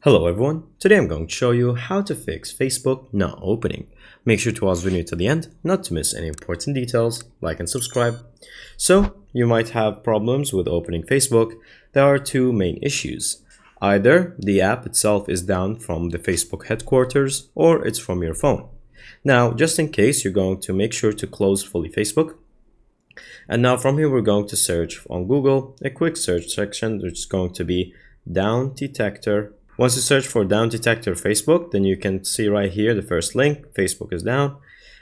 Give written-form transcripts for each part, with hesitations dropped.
Hello everyone, today I'm going to show you how to fix Facebook not opening. Make sure to watch the video to the end, not to miss any important details, like and subscribe. So, you might have problems with opening Facebook. There are two main issues. Either the app itself is down from the Facebook headquarters or it's from your phone. Now, just in case, you're going to make sure to close fully Facebook. And now from here, we're going to search on Google, a quick search section, which is going to be Down Detector. Once you search for Down Detector Facebook, then you can see right here the first link, Facebook is down.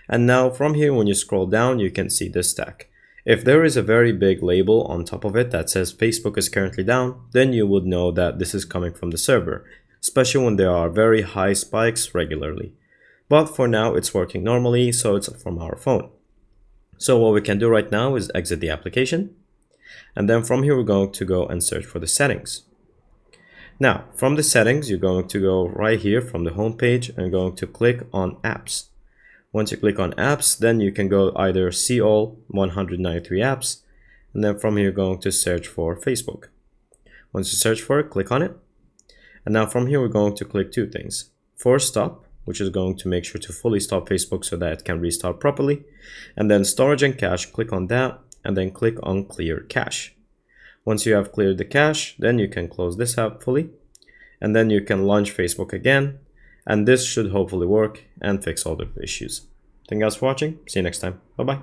And now from here, when you scroll down, you can see this tag. If there is a very big label on top of it that says Facebook is currently down, then you would know that this is coming from the server, especially when there are very high spikes regularly. But for now, it's working normally, so it's from our phone. So what we can do right now is exit the application. And then from here, we're going to go and search for the settings. Now, from the settings, you're going to go right here from the home page and going to click on apps. Once you click on apps, then you can go either see all 193 apps, and then from here, you're going to search for Facebook. Once you search for it, click on it. And now from here, we're going to click two things. Force stop, which is going to make sure to fully stop Facebook so that it can restart properly. And then storage and cache, click on that, and then click on clear cache. Once you have cleared the cache, then you can close this app fully, and then you can launch Facebook again, and this should hopefully work and fix all the issues. Thank you guys for watching. See you next time. Bye bye.